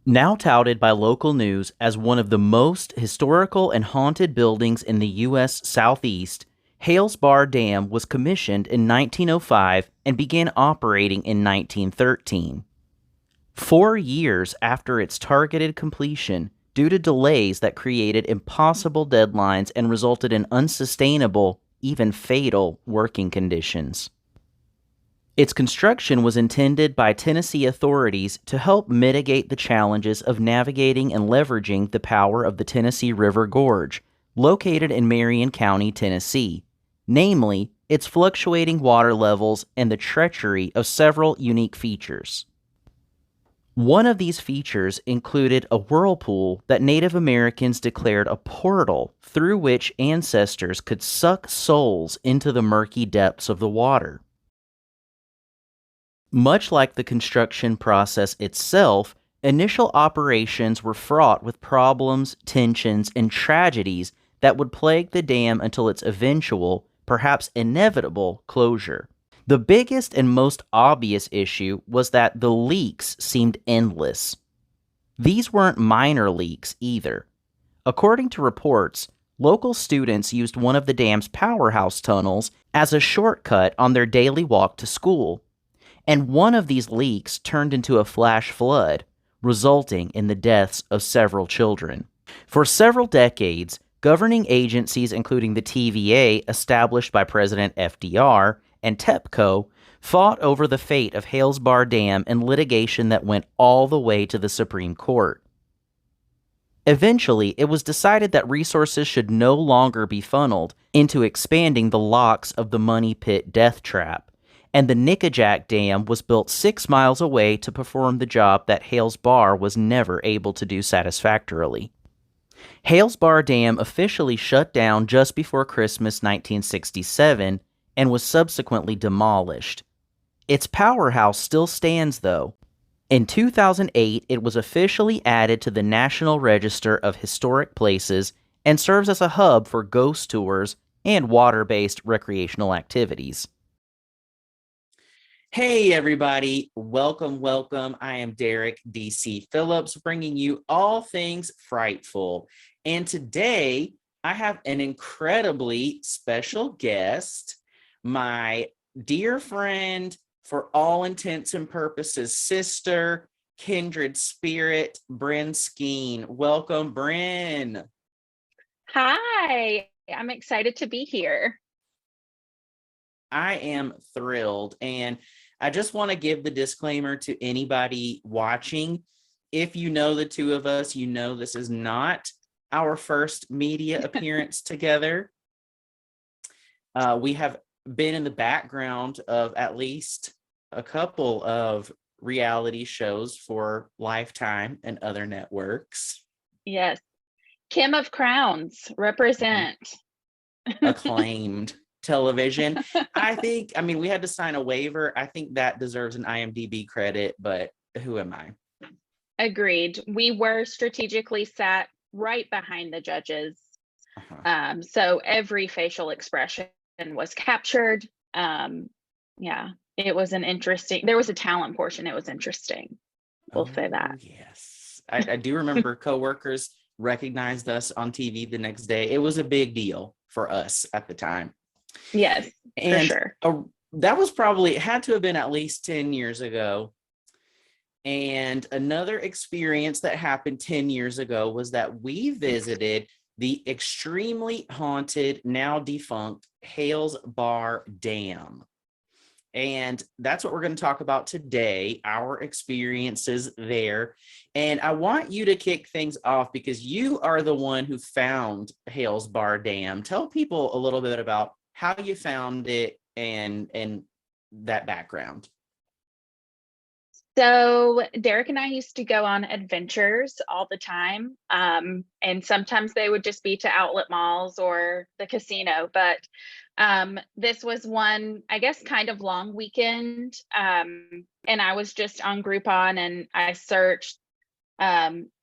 Now touted by local news as one of the most historical and haunted buildings in the U.S. Southeast, Hales Bar Dam was commissioned in 1905 and began operating in 1913. 4 years after its targeted completion, due to delays that created impossible deadlines and resulted in unsustainable, even fatal, working conditions. Its construction was intended by Tennessee authorities to help mitigate the challenges of navigating and leveraging the power of the Tennessee River Gorge, located in Marion County, Tennessee, namely its fluctuating water levels and the treachery of several unique features. One of these features included a whirlpool that Native Americans declared a portal through which ancestors could suck souls into the murky depths of the water. Much like the construction process itself, initial operations were fraught with problems, tensions, and tragedies that would plague the dam until its eventual, perhaps inevitable, closure. The biggest and most obvious issue was that the leaks seemed endless. These weren't minor leaks either. According to reports, local students used one of the dam's powerhouse tunnels as a shortcut on their daily walk to school, and one of these leaks turned into a flash flood, resulting in the deaths of several children. For several decades, governing agencies, including the TVA, established by President FDR, and TEPCO, fought over the fate of Hales Bar Dam in litigation that went all the way to the Supreme Court. Eventually, it was decided that resources should no longer be funneled into expanding the locks of the Money Pit death trap, and the Nickajack Dam was built 6 miles away to perform the job that Hales Bar was never able to do satisfactorily. Hales Bar Dam officially shut down just before Christmas 1967 and was subsequently demolished. Its powerhouse still stands, though. In 2008, it was officially added to the National Register of Historic Places and serves as a hub for ghost tours and water-based recreational activities. Hey everybody, welcome. I am Derek DC Phillips, bringing you all things frightful. And today I have an incredibly special guest, my dear friend, for all intents and purposes, sister, kindred spirit, Bren Skeen. Welcome, Bren. Hi, I'm excited to be here. I am thrilled, and I just want to give the disclaimer to anybody watching. If you know the two of us, you know this is not our first media appearance together. We have been in the background of at least a couple of reality shows for Lifetime and other networks. Yes, Kim of Crowns, represent. Acclaimed television. I mean, we had to sign a waiver. I think that deserves an IMDb credit, but who am I? Agreed. We were strategically sat right behind the judges. So every facial expression was captured. Yeah, it was there was a talent portion. It was interesting. We'll say that. Yes. I do remember coworkers recognized us on TV the next day. It was a big deal for us at the time. Yes, and for sure. That was probably, it had to have been at least 10 years ago. And another experience that happened 10 years ago was that we visited the extremely haunted, now defunct Hales Bar Dam. And that's what we're going to talk about today, our experiences there. And I want you to kick things off because you are the one who found Hales Bar Dam. Tell people a little bit about how you found it and that background. So Derek and I used to go on adventures all the time. And sometimes they would just be to outlet malls or the casino. But this was one, I guess, kind of long weekend. And I was just on Groupon and I searched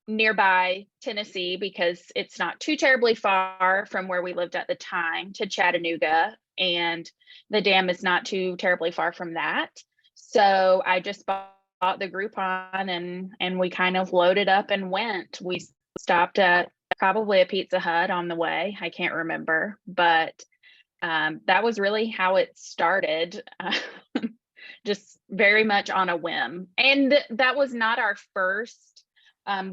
nearby Tennessee because it's not too terribly far from where we lived at the time to Chattanooga. And the dam is not too terribly far from that. So I just bought bought the Groupon and we kind of loaded up and went. We stopped at probably a Pizza Hut on the way. I can't remember, but that was really how it started. Just very much on a whim. And that was not our first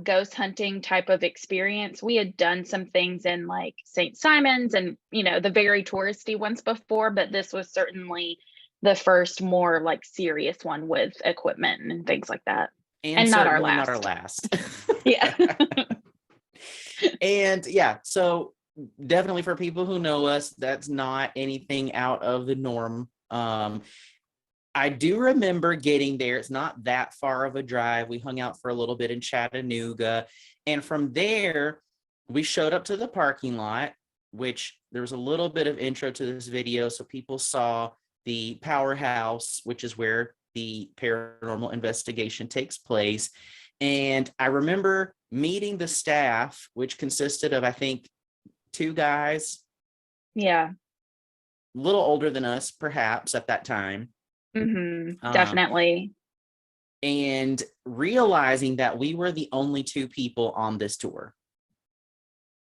ghost hunting type of experience. We had done some things in like St. Simon's and, you know, the very touristy ones before, but this was certainly the first more like serious one with equipment and things like that. And And not our certainly not our last. last. Yeah. And yeah, so definitely for people who know us, that's not anything out of the norm. I do remember getting there. It's not that far of a drive. We hung out for a little bit in Chattanooga. And from there, we showed up to the parking lot, which there was a little bit of intro to this video. So people saw the powerhouse, which is where the paranormal investigation takes place. And I remember meeting the staff, which consisted of, I think, two guys, Yeah. a little older than us, perhaps at that time. Definitely. And realizing that we were the only two people on this tour.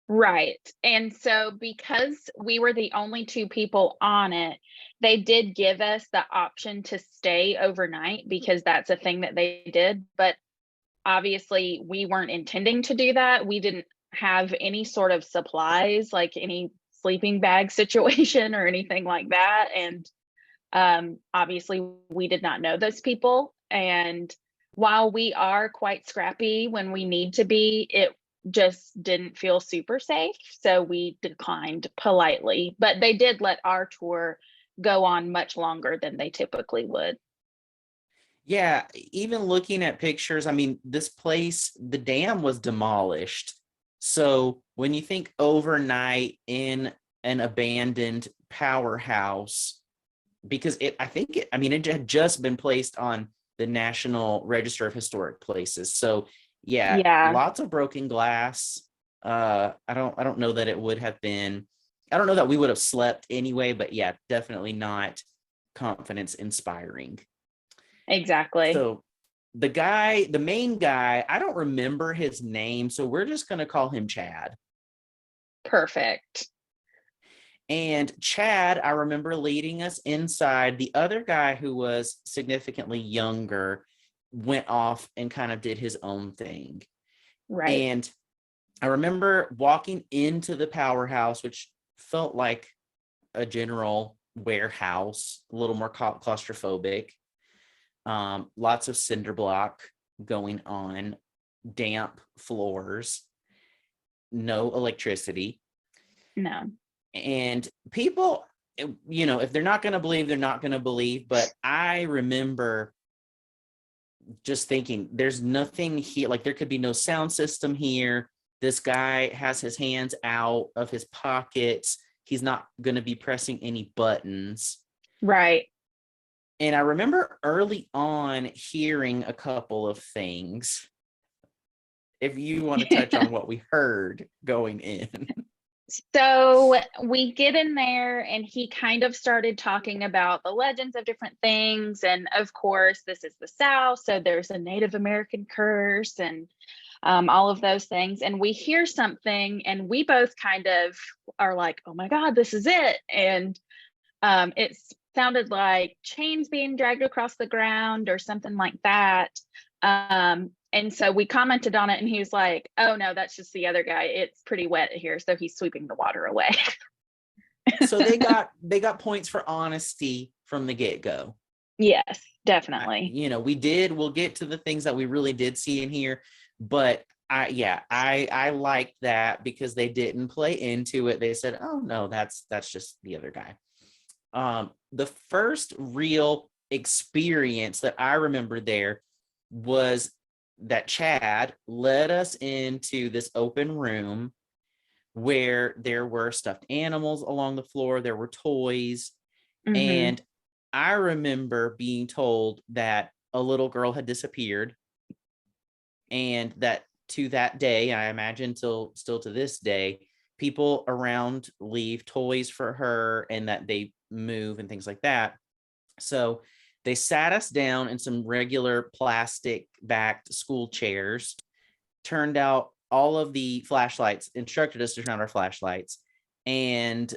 Right. And so because we were the only two people on it, they did give us the option to stay overnight because that's a thing that they did. But obviously, we weren't intending to do that. We didn't have any sort of supplies, like any sleeping bag situation or anything like that. And obviously, we did not know those people. And while we are quite scrappy when we need to be, it just didn't feel super safe. So we declined politely, but they did let our tour go on much longer than they typically would. Yeah, even looking at pictures, I mean, this place, the dam was demolished. So when you think overnight in an abandoned powerhouse, because I think I mean, it had just been placed on the National Register of Historic Places. So yeah, Yeah, lots of broken glass. I don't know that it would have been, I don't know that we would have slept anyway, but yeah, definitely not confidence inspiring. exactly. So the main guy, I don't remember his name, so we're just going to call him Chad. Perfect. And Chad, I remember leading us inside. The other guy, who was significantly younger, went off and kind of did his own thing. Right. And I remember walking into the powerhouse, which felt like a general warehouse, a little more claustrophobic. Lots of cinder block going on, damp floors, no electricity. No. And people, you know, if they're not going to believe, they're not going to believe. But I remember just thinking, there's nothing here. Like, there could be no sound system here. This guy has his hands out of his pockets. He's not going to be pressing any buttons. Right. And I remember early on hearing a couple of things. If you want to touch on what we heard going in. So we get in there and he kind of started talking about the legends of different things. And of course, this is the South. So there's a Native American curse and all of those things. And we hear something and we both kind of are like, oh my God, this is it. And it sounded like chains being dragged across the ground or something like that. And so we commented on it and he was like, oh no, that's just the other guy. It's pretty wet here. So he's sweeping the water away. So they got points for honesty from the get-go. Yes, definitely. You know, we'll get to the things that we really did see in here, but I liked that because they didn't play into it. They said, oh no, that's just the other guy. The first real experience that I remember there was that Chad led us into this open room where there were stuffed animals along the floor, there were toys, Mm-hmm. and I remember being told that a little girl had disappeared, and that to that day, I imagine still to this day, people around leave toys for her and that they move and things like that. So They sat us down in some regular plastic backed school chairs, turned out all of the flashlights, instructed us to turn on our flashlights. And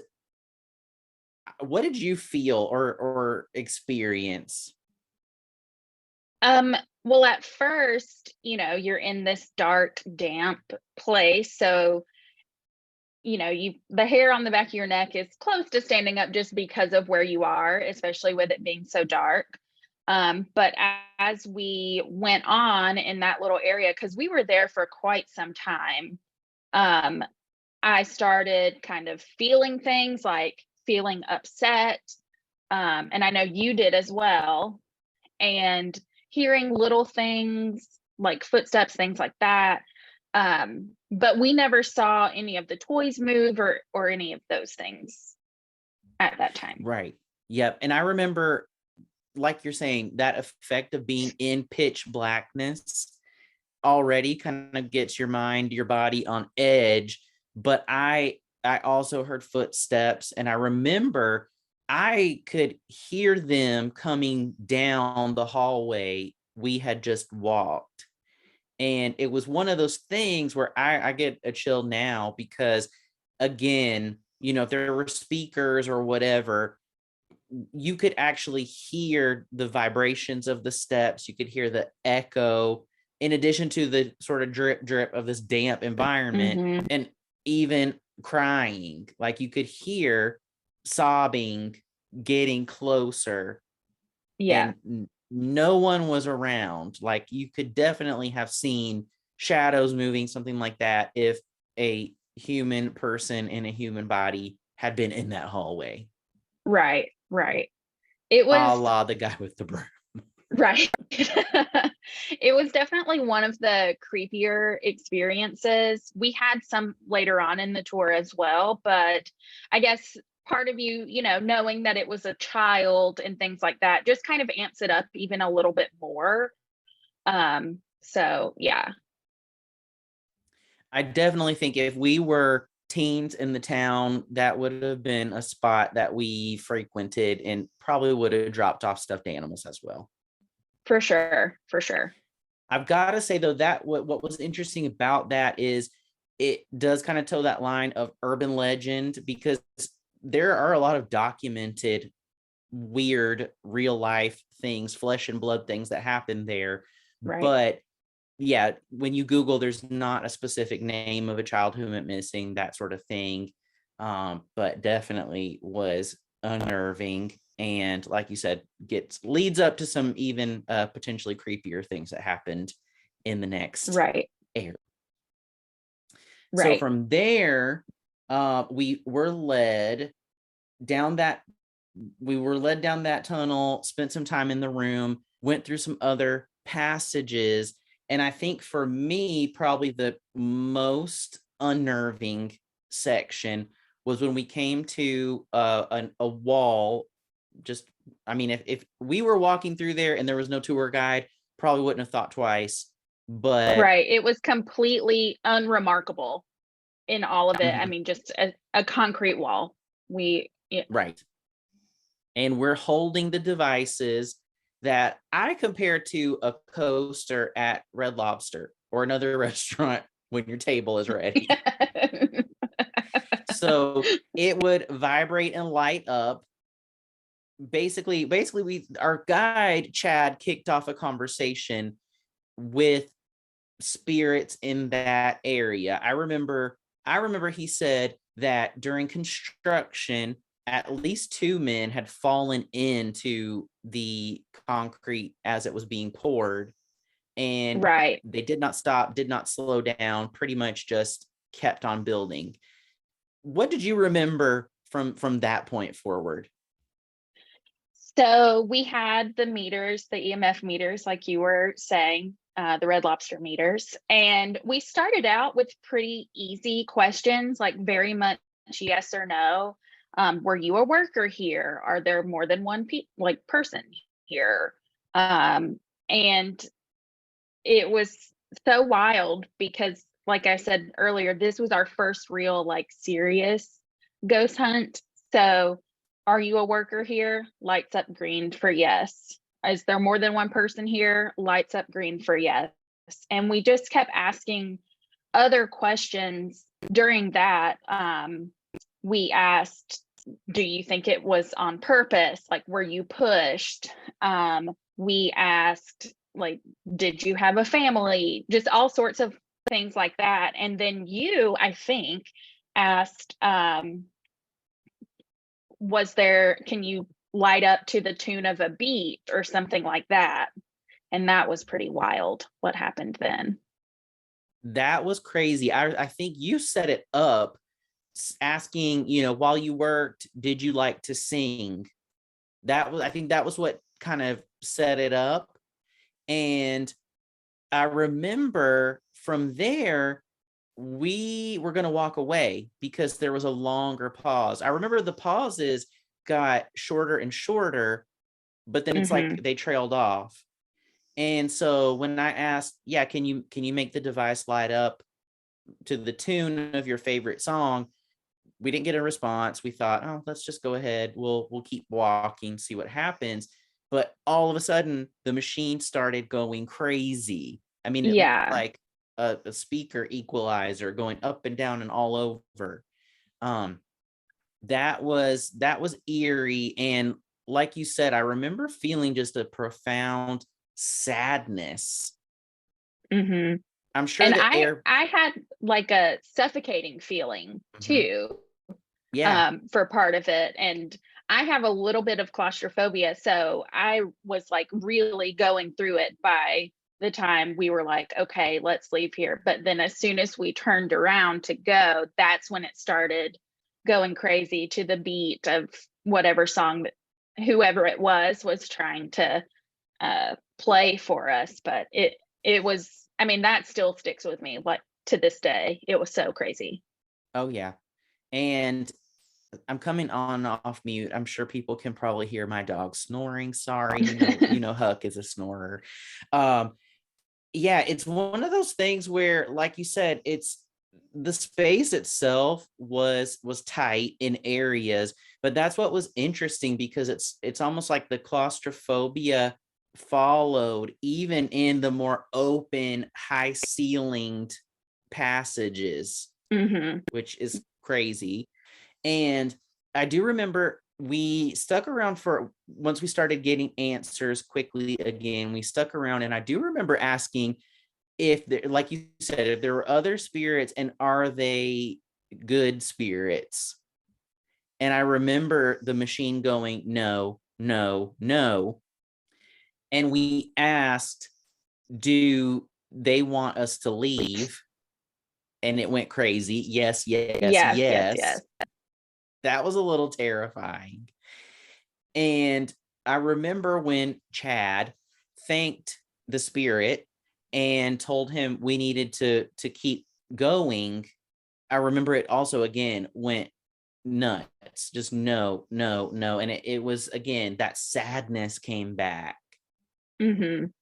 what did you feel or experience? Um, well, at first, you're in this dark, damp place. So, the hair on the back of your neck is close to standing up just because of where you are, especially with it being so dark. But as we went on in that little area, because we were there for quite some time, um, I started kind of feeling things like feeling upset. And I know you did as well. And hearing little things like footsteps, things like that. But we never saw any of the toys move or any of those things at that time. Right. Yep. And I remember, like you're saying, that effect of being in pitch blackness already kind of gets your mind, your body on edge. But I also heard footsteps, and I remember I could hear them coming down the hallway we had just walked. And it was one of those things where I get a chill now because, again, if there were speakers or whatever, you could actually hear the vibrations of the steps. You could hear the echo, in addition to the sort of drip drip of this damp environment, Hmm. and even crying. Like you could hear sobbing getting closer, Yeah. and no one was around. Like you could definitely have seen shadows moving, something like that, if a human person in a human body had been in that hallway, Right. Right. It a was la the guy with the broom. right. It was definitely one of the creepier experiences. We had some later on in the tour as well, but I guess part of you, knowing that it was a child and things like that, just kind of amps it up even a little bit more. So yeah, I definitely think if we were teens in the town, that would have been a spot that we frequented and probably would have dropped off stuffed animals as well. for sure, for sure. I've got to say though, that what was interesting about that is it does kind of toe that line of urban legend, because there are a lot of documented weird real life things, flesh and blood things that happen there. Right. But yeah, when you Google, there's not a specific name of a child who went missing, that sort of thing. But definitely was unnerving. And like you said, leads up to some even potentially creepier things that happened in the next Right. area. So Right. from there, we were led down that tunnel, spent some time in the room, went through some other passages. And I think for me, probably the most unnerving section was when we came to a wall. Just, I mean, if we were walking through there and there was no tour guide, probably wouldn't have thought twice. But Right. It was completely unremarkable in all of it. I mhm, mean, just a concrete wall. Yeah, right. And we're holding the devices that I compare to a coaster at Red Lobster or another restaurant when your table is ready. So it would vibrate and light up. Basically, our guide Chad kicked off a conversation with spirits in that area. I remember he said that during construction, at least two men had fallen into the concrete as it was being poured, and right. they did not stop, did not slow down, pretty much just kept on building. What did you remember from that point forward? So we had the meters, the EMF meters, like you were saying, the Red Lobster meters. And we started out with pretty easy questions, like very much yes or no. Were you a worker here? Are there more than one person here? And it was so wild because, like I said earlier, this was our first real, like, serious ghost hunt. So, are you a worker here? Lights up green for yes. Is there more than one person here? Lights up green for yes. And we just kept asking other questions during that. We asked, do you think it was on purpose? Like, were you pushed? We asked, like, did you have a family? Just all sorts of things like that. And then you, I think, asked, can you light up to the tune of a beat or something like that? And that was pretty wild what happened then. That was crazy. I think you set it up asking, while you worked, did you like to sing? I think that was what kind of set it up. And I remember from there, we were going to walk away because there was a longer pause. I remember the pauses got shorter and shorter, but then it's like they trailed off. And so when I asked, yeah, can you make the device light up to the tune of your favorite song? We didn't get a response. We thought, oh, let's just go ahead. We'll keep walking, see what happens. But all of a sudden, the machine started going crazy. I mean, it looked Yeah. like a speaker equalizer going up and down and all over. That was eerie. And like you said, I remember feeling just a profound sadness. I'm sure And the air. I had like a suffocating feeling too, Yeah. for part of it. And I have a little bit of claustrophobia. So I was like really going through it by the time we were like, okay, let's leave here. But then as soon as we turned around to go, that's when it started going crazy to the beat of whatever song that whoever it was trying to play for us. But it was, I mean, that still sticks with me like to this day. It was so crazy. Oh yeah. And I'm coming on off mute. I'm sure people can probably hear my dog snoring. Sorry, Huck is a snorer. Yeah, it's one of those things where, like you said, it's the space itself was tight in areas, but that's what was interesting because it's almost like the claustrophobia followed even in the more open, high ceilinged passages, which is crazy. And I do remember we stuck around for once we started getting answers quickly again, we stuck around. And I do remember asking if there, like you said, if there were other spirits and are they good spirits? And I remember the machine going, no, no, no. And we asked, do they want us to leave? And it went crazy. Yes, yes, Yes, yes, yes. yes. That was a little terrifying. And I remember when Chad thanked the spirit and told him we needed to keep going. I remember it also again went nuts. Just no, no, no. And it was again that sadness came back And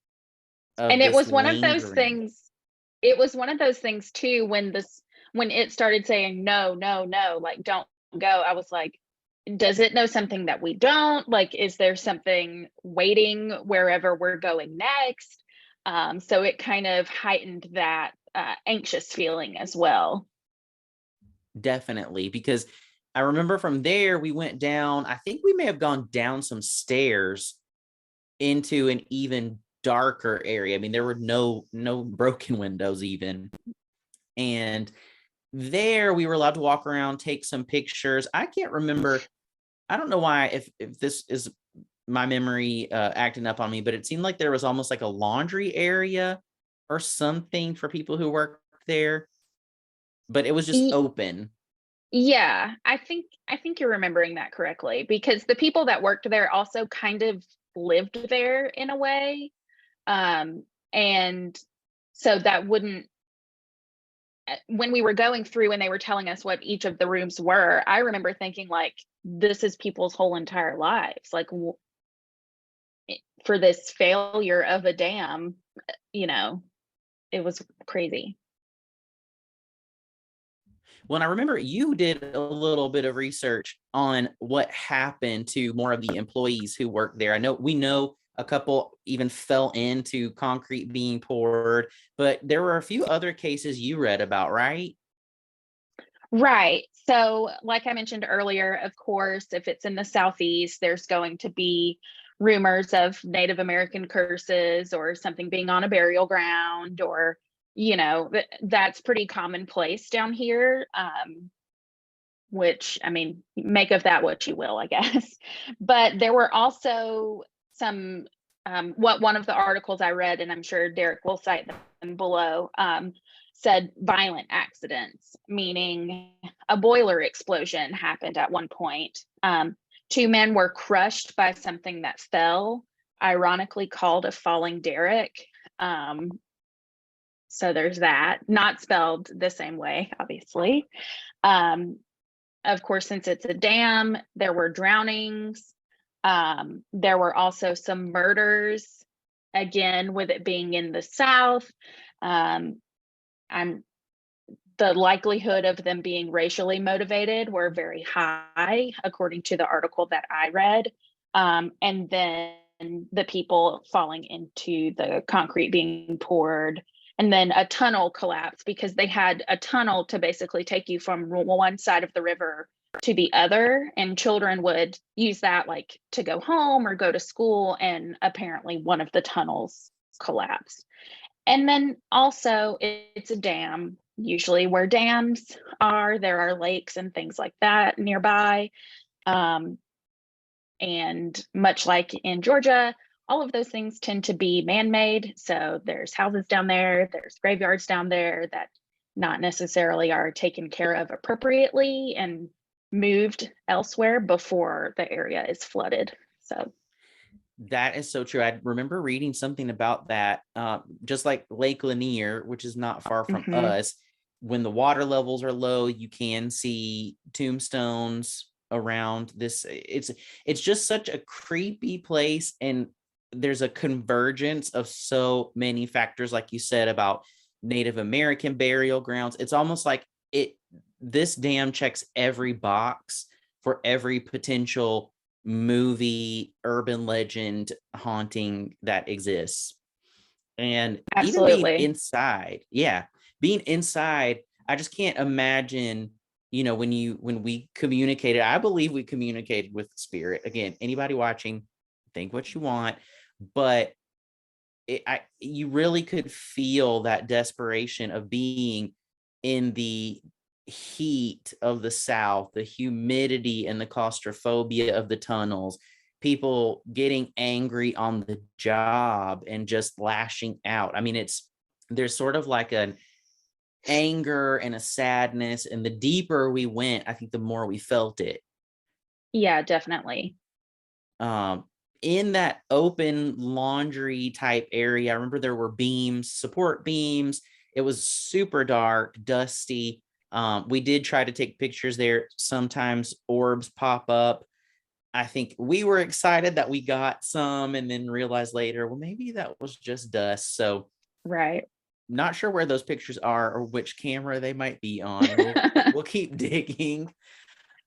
of it this was one of those lingering. things. It was one of those things too when it started saying no, no, no, like don't go. I was like, does it know something that we don't? Like, is there something waiting wherever we're going next? So it kind of heightened that anxious feeling as well. Definitely, because I remember from there we went down. I think we may have gone down some stairs into an even darker area. I mean, there were no broken windows even. And there we were allowed to walk around, take some pictures. I can't remember. I don't know why if this is my memory acting up on me, but it seemed like there was almost like a laundry area or something for people who work there, but it was just E- open. yeah, I think you're remembering that correctly because the people that worked there also kind of lived there in a way. Um, and so that wouldn't when we were going through and they were telling us what each of the rooms were, I remember thinking like, this is people's whole entire lives. Like for this failure of a dam, you know, it was crazy. When I remember you did a little bit of research on what happened to more of the employees who work there. I know A couple even fell into concrete being poured, but there were a few other cases you read about, right? Right. So, like I mentioned earlier, of course, if it's in the Southeast, there's going to be rumors of Native American curses or something being on a burial ground, or, that's pretty commonplace down here. Which, I mean, make of that what you will, I guess. But there were also some, what one of the articles I read, and I'm sure Derek will cite them below, said violent accidents, meaning a boiler explosion happened at one point. Two men were crushed by something that fell, ironically called a falling derrick. So there's that, not spelled the same way, obviously. Um, of course, since it's a dam, there were drownings. There were also some murders, again, with it being in the South. Um, I'm the likelihood of them being racially motivated were very high, according to the article that I read. And then the people falling into the concrete being poured, and then a tunnel collapse because they had a tunnel to basically take you from one side of the river to the other, and children would use that like to go home or go to school, and apparently one of the tunnels collapsed. And then also, it's a dam. Usually where dams are, there are lakes and things like that nearby. Um, and much like in Georgia, all of those things tend to be man-made. So there's houses down there, there's graveyards down there that not necessarily are taken care of appropriately and moved elsewhere before the area is flooded. So, That is so true. I remember reading something about that. Just like Lake Lanier, which is not far from mhm, us, when the water levels are low, you can see tombstones around this. It's just such a creepy place, and there's a convergence of so many factors, like you said about Native American burial grounds. It's almost like it. This dam checks every box for every potential movie, urban legend, haunting that exists. And even being absolutely. inside, yeah, being inside, I just can't imagine, when we communicated, I believe we communicated with spirit. Again, anybody watching, think what you want, but you really could feel that desperation of being in the heat of the South, the humidity and the claustrophobia of the tunnels, people getting angry on the job and just lashing out. I mean, there's sort of like an anger and a sadness, and the deeper we went, I think the more we felt it. Yeah, definitely. um in that open laundry type area, I remember there were beams, support beams. It was super dark, dusty. We did try to take pictures there. Sometimes orbs pop up. I think we were excited that we got some, and then realized later, well, maybe that was just dust. So Right. not sure where those pictures are or which camera they might be on. We'll keep digging.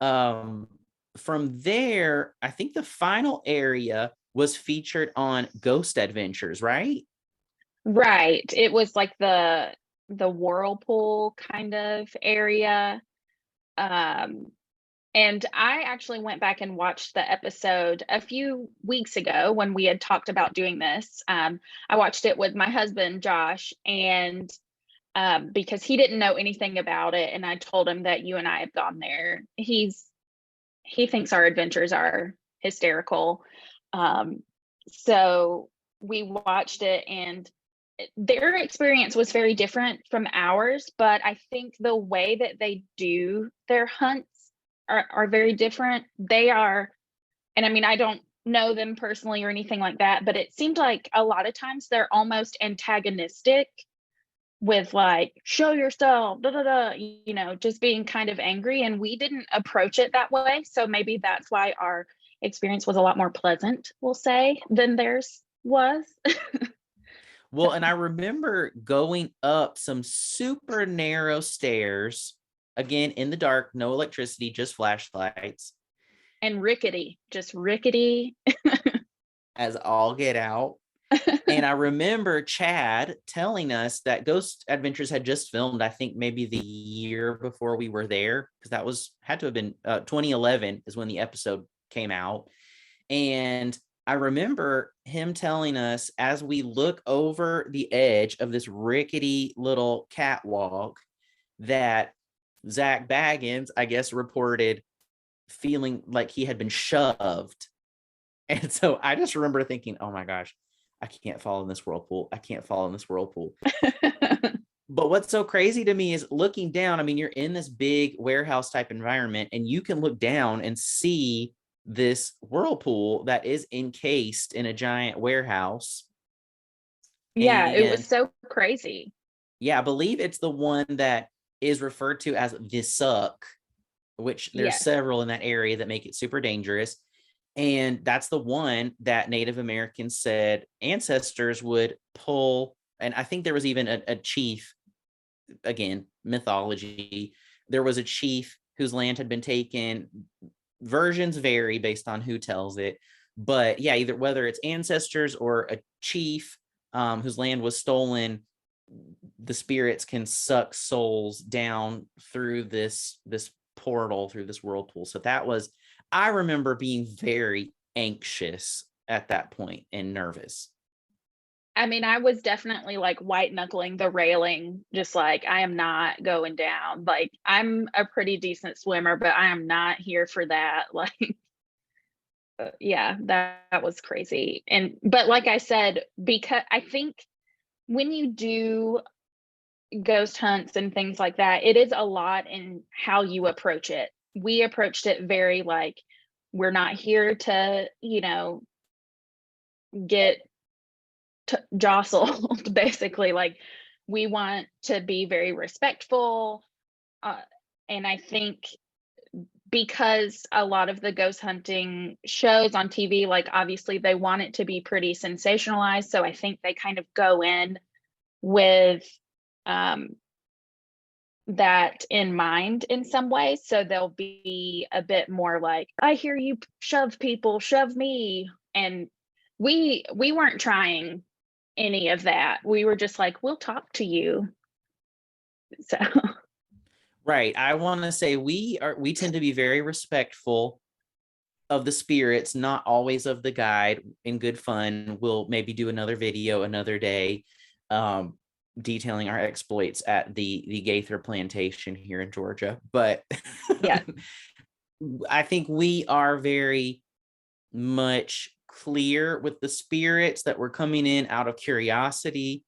um, from there, I think the final area was featured on Ghost Adventures, right? Right. It was like the whirlpool kind of area. Um, and I actually went back and watched the episode a few weeks ago when we had talked about doing this. I watched it with my husband, Josh, and because he didn't know anything about it, and I told him that you and I had gone there. He thinks our adventures are hysterical. Um, so we watched it, and their experience was very different from ours, but I think the way that they do their hunts are very different. They are, and I mean, I don't know them personally or anything like that, but it seemed like a lot of times they're almost antagonistic with like, show yourself, da da da, just being kind of angry. And we didn't approach it that way. So maybe that's why our experience was a lot more pleasant, we'll say, than theirs was. Well, and I remember going up some super narrow stairs, again in the dark, no electricity, just flashlights. And rickety, just rickety. as all get out. And I remember Chad telling us that Ghost Adventures had just filmed, I think maybe the year before we were there, because that was had to have been 2011 is when the episode came out. And I remember him telling us as we look over the edge of this rickety little catwalk that Zach Baggins, I guess, reported feeling like he had been shoved. And so I just remember thinking, oh my gosh, I can't fall in this whirlpool. I can't fall in this whirlpool. But what's so crazy to me is looking down. I mean, you're in this big warehouse type environment, and you can look down and see this whirlpool that is encased in a giant warehouse. Yeah, it was And so crazy. yeah, I believe it's the one that is referred to as the suck, which there's Yes. several in that area that make it super dangerous. And that's the one that Native Americans said ancestors would pull. And I think there was even a chief, again, mythology. There was a chief whose land had been taken. Versions vary based on who tells it. But yeah, either whether it's ancestors or a chief whose land was stolen, the spirits can suck souls down through this portal, through this whirlpool. So that was, I remember being very anxious at that point and nervous. I mean, I was definitely like white knuckling the railing, just like I am not going down. Like I'm a pretty decent swimmer, but I am not here for that. Like, yeah, that was crazy. And but like I said, because I think when you do ghost hunts and things like that, it is a lot in how you approach it. We approached it very like we're not here to, get jostled basically. Like we want to be very respectful, uh, and I think because a lot of the ghost hunting shows on TV, like obviously they want it to be pretty sensationalized, so I think they kind of go in with um, that in mind in some ways. So they'll be a bit more like, I hear you shove people, shove me. And we weren't trying any of that. We were just like, we'll talk to you. So Right. I want to say we tend to be very respectful of the spirits, not always of the guide. In good fun, we'll maybe do another video another day, um, detailing our exploits at the Gaither plantation here in Georgia. But yeah. I think we are very much clear with the spirits that we're coming in out of curiosity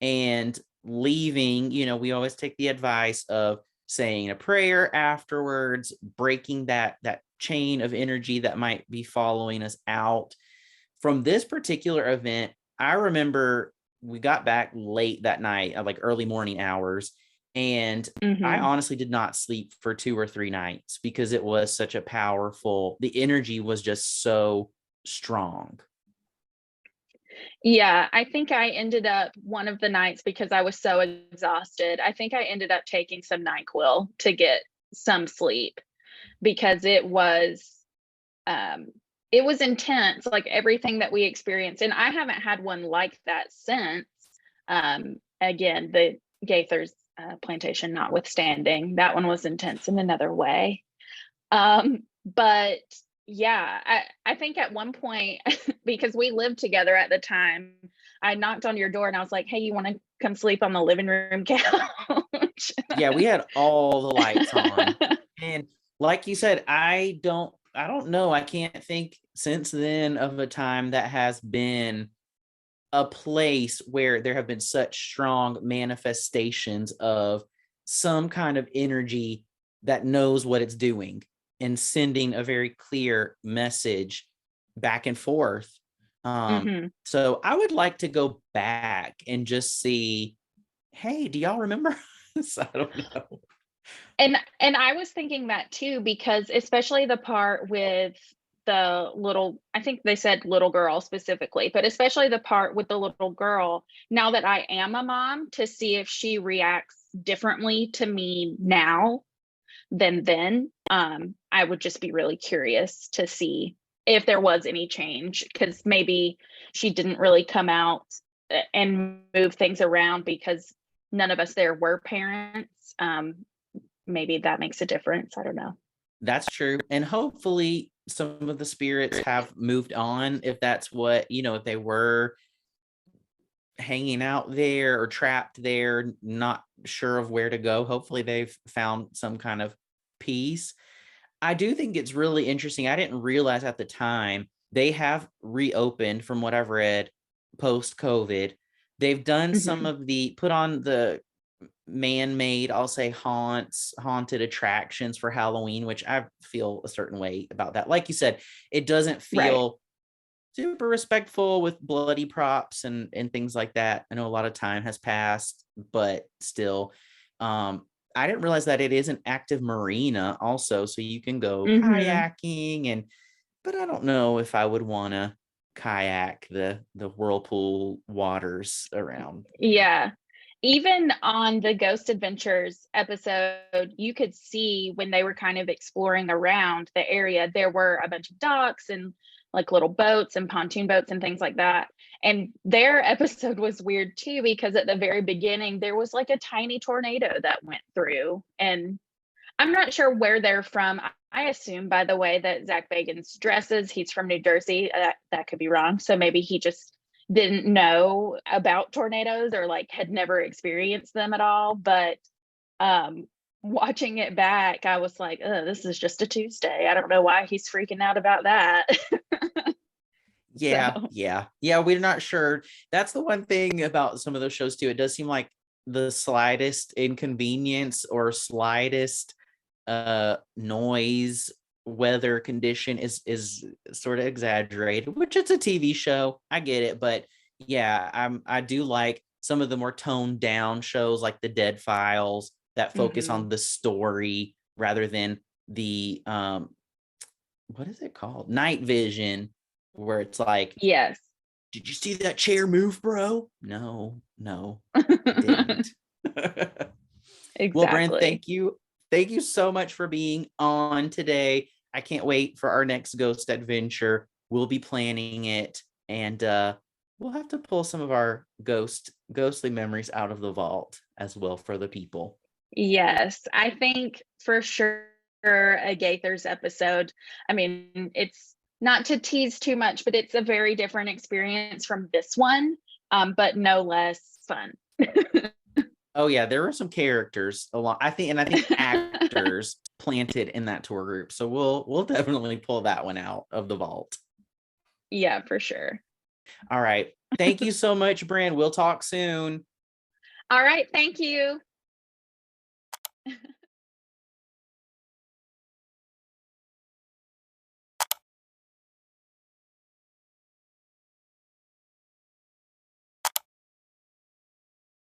and leaving. We always take the advice of saying a prayer afterwards, breaking that chain of energy that might be following us out. From this particular event, I remember we got back late that night at like early morning hours, and I Hmm. honestly did not sleep for 2 or 3 nights because it was such a powerful, the energy was just so strong. Yeah, I think I ended up one of the nights because I was so exhausted. I think I ended up taking some NyQuil to get some sleep because um it was intense, like everything that we experienced. And I haven't had one like that since. Again, the Gaithers plantation notwithstanding, that one was intense in another way. But yeah, I think at one point, because we lived together at the time, I knocked on your door and I was like, hey, you want to come sleep on the living room couch? Yeah, we had all the lights on. And like you said, I don't know. I can't think since then of a time that has been a place where there have been such strong manifestations of some kind of energy that knows what it's doing and sending a very clear message back and forth. Hmm. So I would like to go back and just see, hey, do y'all remember? So I don't know. And I was thinking that too, because especially the part with the little, I think they said little girl specifically, but especially the part with the little girl, now that I am a mom, to see if she reacts differently to me now than then. I would just be really curious to see. if there was any change, because maybe she didn't really come out and move things around because none of us there were parents. Maybe that makes a difference. I don't know. That's true. And hopefully some of the spirits have moved on, if that's what, if they were hanging out there or trapped there, not sure of where to go. Hopefully they've found some kind of peace. I do think it's really interesting. I didn't realize at the time they have reopened, from what I've read, post COVID. They've done some Mhm. of the put on the man-made, I'll say, haunted attractions for Halloween, which I feel a certain way about that. Like you said, it doesn't Right. feel super respectful with bloody props and things like that. I know a lot of time has passed, but still, I didn't realize that it is an active marina also, so you can go Mhm. kayaking but I don't know if I would want to kayak the whirlpool waters around there. Yeah. Even on the Ghost Adventures episode, you could see when they were kind of exploring around the area, there were a bunch of docks and like little boats and pontoon boats and things like that. And their episode was weird too, because at the very beginning, there was like a tiny tornado that went through. And I'm not sure where they're from. I assume by the way that Zach Bagans dresses, he's from New Jersey. That could be wrong. So maybe he just didn't know about tornadoes or like had never experienced them at all. But um, watching it back, I was like, oh, this is just a Tuesday. I don't know why he's freaking out about that. Yeah, So, yeah, yeah. We're not sure. That's the one thing about some of those shows too. It does seem like the slightest inconvenience or slightest noise, weather condition is sort of exaggerated, which it's a TV show. I get it, but yeah, I do like some of the more toned down shows like the Dead Files that focus mhm. on the story rather than the what is it called? Night Vision, where it's like, Yes. did you see that chair move, bro? No, no, I didn't. Well, Bren, Exactly. thank you. Thank you so much for being on today. I can't wait for our next ghost adventure. We'll be planning it, and we'll have to pull some of our ghostly memories out of the vault as well for the people. Yes, I think for sure a Gaithers episode. I mean, it's not to tease too much, but it's a very different experience from this one, but no less fun. Oh yeah, there were some characters a lot. I think actors planted in that tour group. So we'll definitely pull that one out of the vault. Yeah, for sure. All right. Thank you so much, Brand. We'll talk soon. All right, thank you.